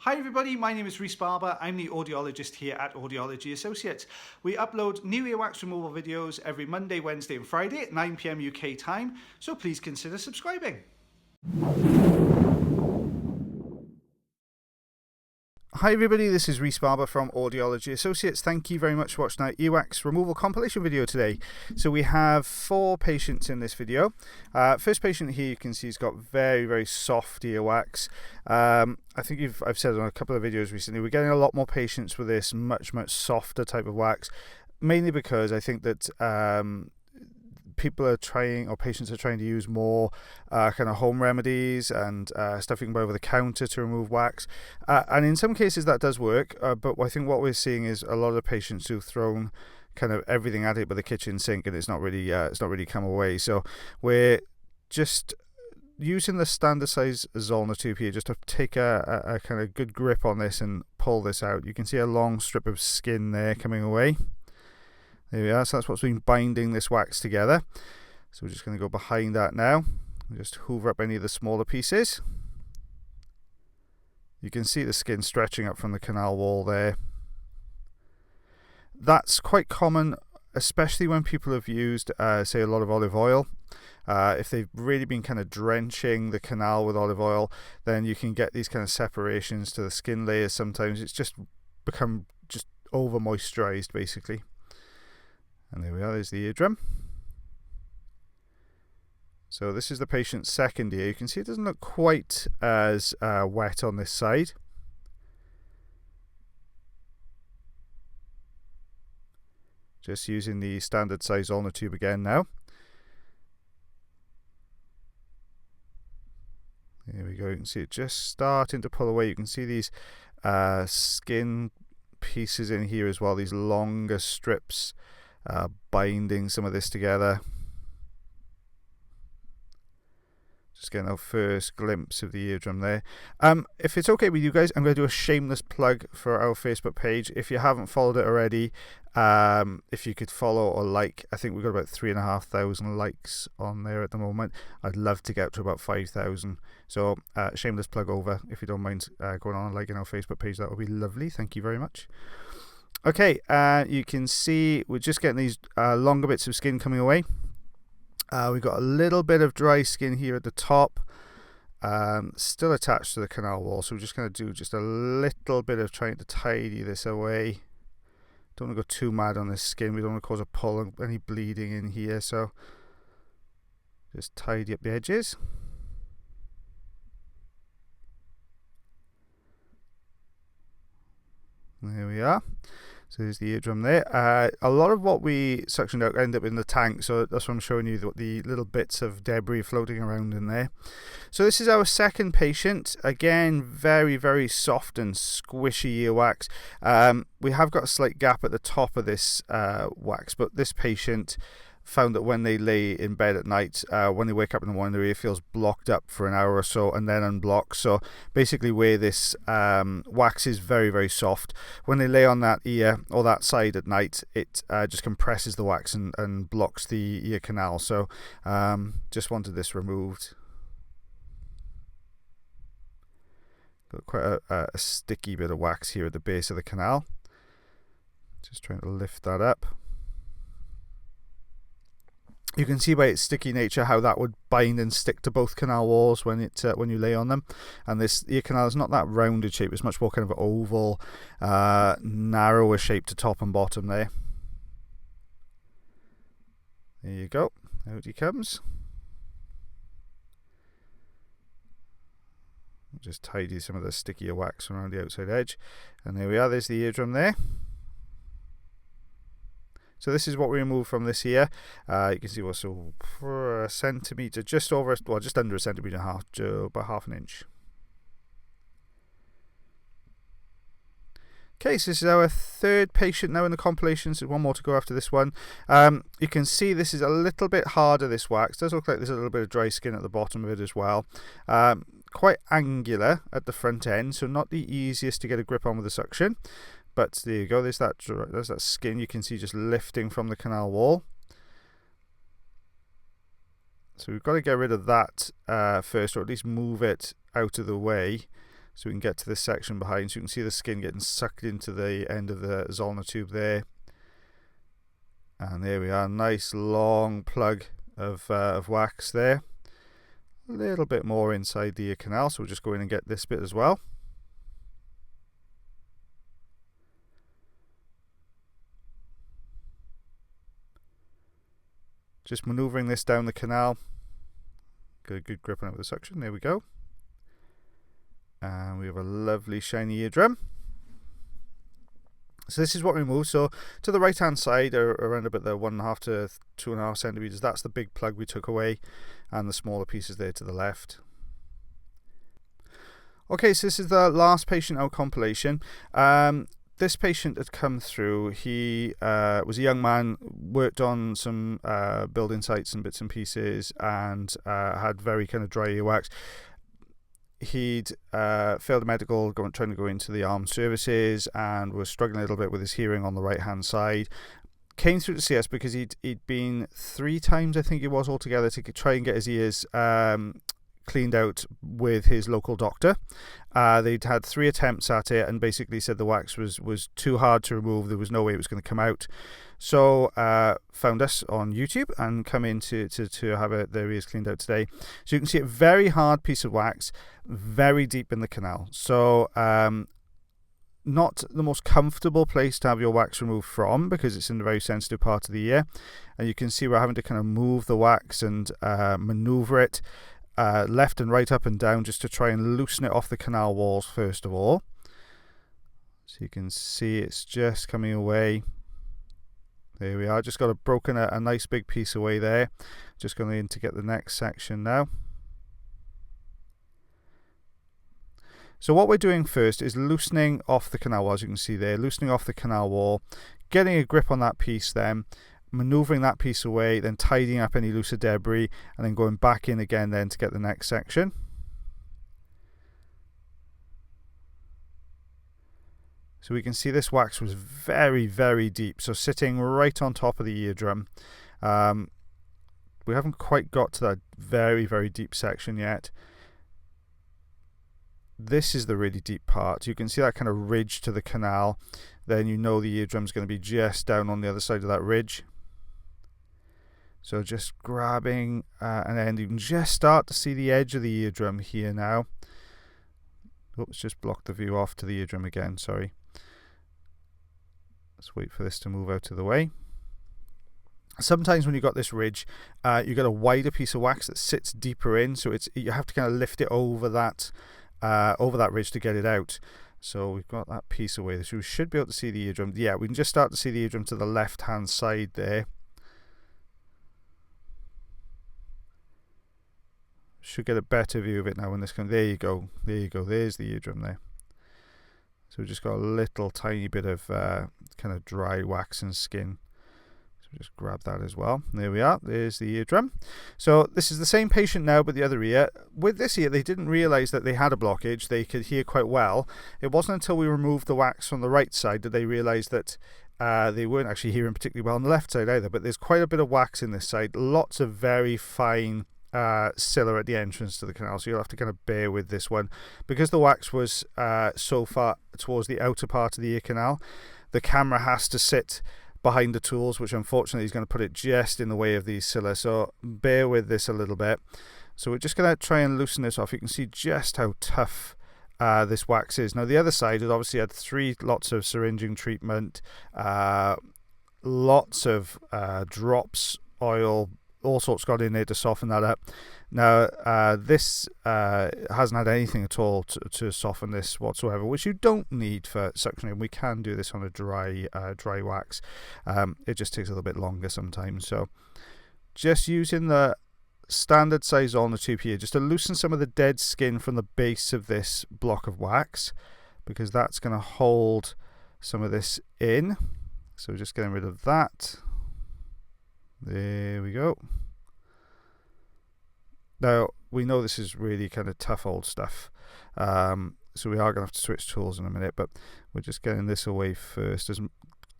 Hi everybody, my name is Rhys Barber. I'm the audiologist here at Audiology Associates. We upload new earwax removal videos every Monday, Wednesday and Friday at 9 PM UK time, so please consider subscribing. Hi everybody, this is Rhys Barber from Audiology Associates. Thank you very much for watching our earwax removal compilation video today. So we have 4 patients in this video. First patient here, you can see he's got very soft earwax. I think I've said on a couple of videos recently, we're getting a lot more patients with this much softer type of wax, mainly because I think that people are trying, or patients are trying to use more kind of home remedies and stuff you can buy over the counter to remove wax, and in some cases that does work, but I think what we're seeing is a lot of patients who've thrown kind of everything at it with the kitchen sink and it's not really come away. So we're just using the standard size Zollner tube here just to take a kind of good grip on this and pull this out. You can see a long strip of skin there coming away. There we are, so that's what's been binding this wax together. So we're just going to go behind that now and just hoover up any of the smaller pieces. You can see the skin stretching up from the canal wall there. That's quite common, especially when people have used, say, a lot of olive oil. If they've really been kind of drenching the canal with olive oil, then you can get these kind of separations to the skin layers. Sometimes it's just become over moisturized basically. And there we are, there's the eardrum. So this is the patient's second ear. You can see it doesn't look quite as wet on this side. Just using the standard size Zollner tube again now. There we go, you can see it just starting to pull away. You can see these skin pieces in here as well, these longer strips binding some of this together. Just getting our first glimpse of the eardrum there. If it's okay with you guys, I'm going to do a shameless plug for our Facebook page. If you haven't followed it already, if you could follow or like, I think we've got about 3,500 likes on there at the moment. I'd love to get to about 5,000. So shameless plug over. If you don't mind going on and liking our Facebook page, that would be lovely. Thank you very much. Okay, you can see we're just getting these longer bits of skin coming away. We've got a little bit of dry skin here at the top, still attached to the canal wall, so we're just going to do just a little bit of trying to tidy this away. Don't want to go too mad on this skin, we don't want to cause a pull and any bleeding in here, so just tidy up the edges. There we are. So there's the eardrum there. A lot of what we suctioned out end up in the tank, so that's what I'm showing you, the little bits of debris floating around in there. So this is our second patient. Again, very soft and squishy earwax. We have got a slight gap at the top of this wax, but this patient found that when they lay in bed at night, when they wake up in the morning, their ear feels blocked up for an hour or so and then unblocked. So basically where this wax is very soft, when they lay on that ear or that side at night, it just compresses the wax and blocks the ear canal. So just wanted this removed. Got quite a sticky bit of wax here at the base of the canal. Just trying to lift that up. You can see by its sticky nature how that would bind and stick to both canal walls when you lay on them. And this ear canal is not that rounded shape, it's much more kind of oval, narrower shape to top and bottom there. There you go, out he comes. Just tidy some of the stickier wax around the outside edge. And there we are, there's the eardrum there. So this is what we removed from this ear. You can see also for a centimetre, just under a centimetre and a half, about half an inch. Okay, so this is our third patient now in the compilation, so one more to go after this one. You can see this is a little bit harder, this wax. It does look like there's a little bit of dry skin at the bottom of it as well. Quite angular at the front end, so not the easiest to get a grip on with the suction. But there you go, there's that skin you can see just lifting from the canal wall. So we've got to get rid of that first, or at least move it out of the way, So we can get to this section behind, so you can see the skin getting sucked into the end of the Zollner tube there. And there we are, nice long plug of wax there. A little bit more inside the ear canal, so we'll just go in and get this bit as well. Just manoeuvring this down the canal. Get a good grip on it with the suction. There we go. And we have a lovely shiny eardrum. So this is what we remove. So to the right hand side, around about the 1.5 to 2.5 centimeters, that's the big plug we took away, and the smaller pieces there to the left. Okay, so this is the last patient out compilation. This patient had come through. He was a young man, worked on some building sites and bits and pieces, and had very kind of dry earwax. He'd failed a medical, trying to go into the armed services, and was struggling a little bit with his hearing on the right hand side. Came through to see us because he'd been 3 times, I think it was, altogether, to try and get his ears cleaned out with his local doctor. They'd had 3 attempts at it, and basically said the wax was too hard to remove. There was no way it was going to come out. So found us on YouTube and come in to have their ears cleaned out today. So you can see a very hard piece of wax, very deep in the canal. So not the most comfortable place to have your wax removed from, because it's in a very sensitive part of the ear. And you can see we're having to kind of move the wax and maneuver it left and right, up and down, just to try and loosen it off the canal walls first of all. So you can see it's just coming away. There we are, just got a nice big piece away there. Just going in to get the next section now. So what we're doing first is loosening off the canal wall, as you can see there, loosening off the canal wall, getting a grip on that piece, then manoeuvring that piece away, then tidying up any looser debris, and then going back in again then to get the next section. So we can see this wax was very, very deep, so sitting right on top of the eardrum. We haven't quite got to that very, very deep section yet. This is the really deep part. You can see that kind of ridge to the canal. Then you know the eardrum's going to be just down on the other side of that ridge. So just grabbing an end. You can just start to see the edge of the eardrum here now. Oops, just blocked the view off to the eardrum again, sorry. Let's wait for this to move out of the way. Sometimes when you've got this ridge, you've got a wider piece of wax that sits deeper in, so you have to kind of lift it over that ridge to get it out. So we've got that piece away, so we should be able to see the eardrum. Yeah, we can just start to see the eardrum to the left hand side there. Should get a better view of it now when this comes. There you go, there's the eardrum there. So we've just got a little tiny bit of kind of dry wax and skin. So just grab that as well. There we are, there's the eardrum. So this is the same patient now, but the other ear. With this ear, they didn't realise that they had a blockage. They could hear quite well. It wasn't until we removed the wax from the right side that they realised that they weren't actually hearing particularly well on the left side either. But there's quite a bit of wax in this side, lots of very fine scilla at the entrance to the canal, so you'll have to kind of bear with this one. Because the wax was so far towards the outer part of the ear canal, the camera has to sit behind the tools, which unfortunately is going to put it just in the way of these scilla, so bear with this a little bit. So we're just going to try and loosen this off. You can see just how tough this wax is. Now the other side had obviously had lots of syringing treatment, lots of drops, oil, all sorts got in there to soften that up. Now this hasn't had anything at all to soften this whatsoever, which you don't need for suctioning. We can do this on a dry wax. It just takes a little bit longer sometimes. So just using the standard size Zollner tube here just to loosen some of the dead skin from the base of this block of wax, because that's going to hold some of this in. So just getting rid of that. There we go. Now we know this is really kind of tough old stuff, so we are going to have to switch tools in a minute, but we're just getting this away first,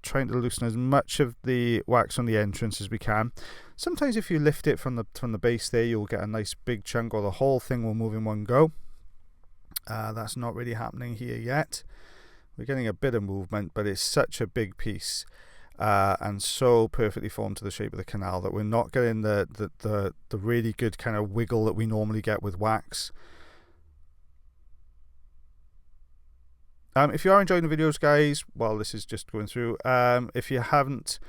trying to loosen as much of the wax on the entrance as we can. Sometimes if you lift it from the base there, you'll get a nice big chunk, or the whole thing will move in one go. That's not really happening here yet. We're getting a bit of movement, but it's such a big piece and so perfectly formed to the shape of the canal that we're not getting the really good kind of wiggle that we normally get with wax. If you are enjoying the videos, guys, well, this is just going through. If you haven't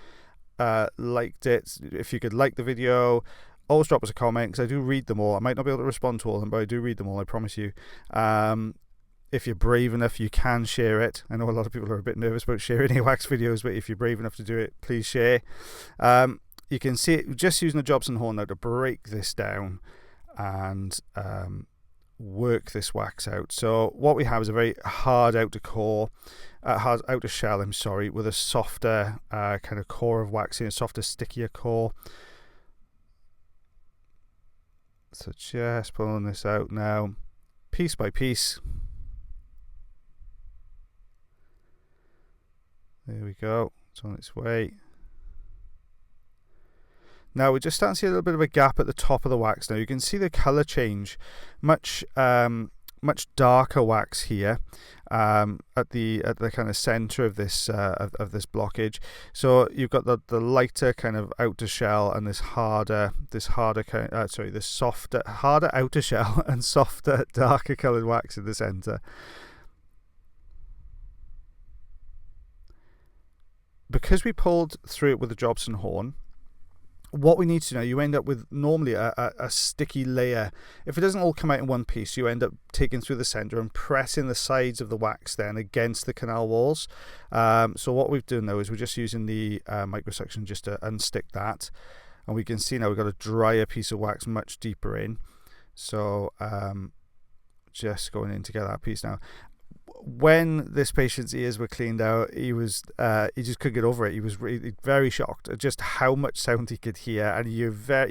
liked it, if you could like the video, always drop us a comment, because I do read them all. I might not be able to respond to all of them, but I do read them all, I promise you. If you're brave enough, you can share it. I know a lot of people are a bit nervous about sharing earwax videos, but if you're brave enough to do it, please share. You can see it just using a Jobson horn now to break this down and work this wax out. So what we have is a very hard outer core, hard outer shell, I'm sorry, with a softer kind of core of waxing, a softer, stickier core. So just pulling this out now, piece by piece. There we go, it's on its way. Now we're just starting to see a little bit of a gap at the top of the wax. Now you can see the colour change, much darker wax here at the kind of centre of this blockage. So you've got the lighter kind of outer shell and this harder harder outer shell and softer, darker coloured wax in the centre. Because we pulled through it with the Jobson horn, what we need to know, you end up with normally a sticky layer. If it doesn't all come out in one piece, you end up taking through the centre and pressing the sides of the wax then against the canal walls. So what we've done though is we're just using the microsuction just to unstick that, and we can see now we've got a drier piece of wax much deeper in. So just going in to get that piece now. When this patient's ears were cleaned out, he just couldn't get over it. He was really very shocked at just how much sound he could hear, and he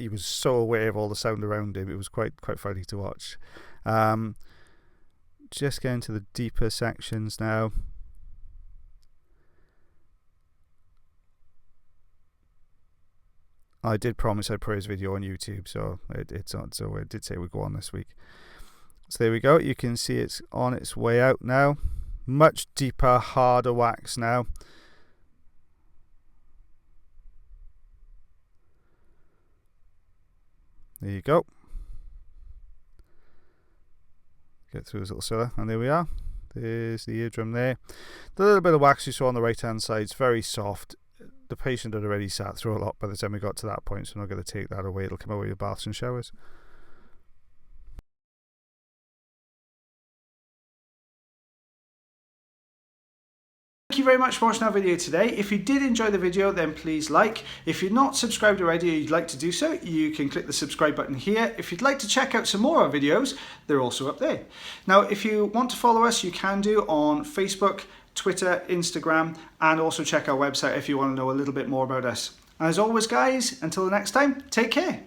was so aware of all the sound around him. It was quite funny to watch. Just getting to the deeper sections now. I did promise I'd put his video on YouTube, so it's on. So I did say we'd go on this week. So there we go, you can see it's on its way out now. Much deeper, harder wax now. There you go. Get through this little cellar, and there we are. There's the eardrum there. The little bit of wax you saw on the right hand side is very soft. The patient had already sat through a lot by the time we got to that point, so I'm not going to take that away. It'll come away with baths and showers. Thank you very much for watching our video today. If you did enjoy the video, then please like. If you're not subscribed already and you'd like to do so, you can click the subscribe button here. If you'd like to check out some more of our videos, they're also up there. Now, if you want to follow us, you can do on Facebook, Twitter, Instagram, and also check our website if you want to know a little bit more about us. As always, guys, until the next time, take care.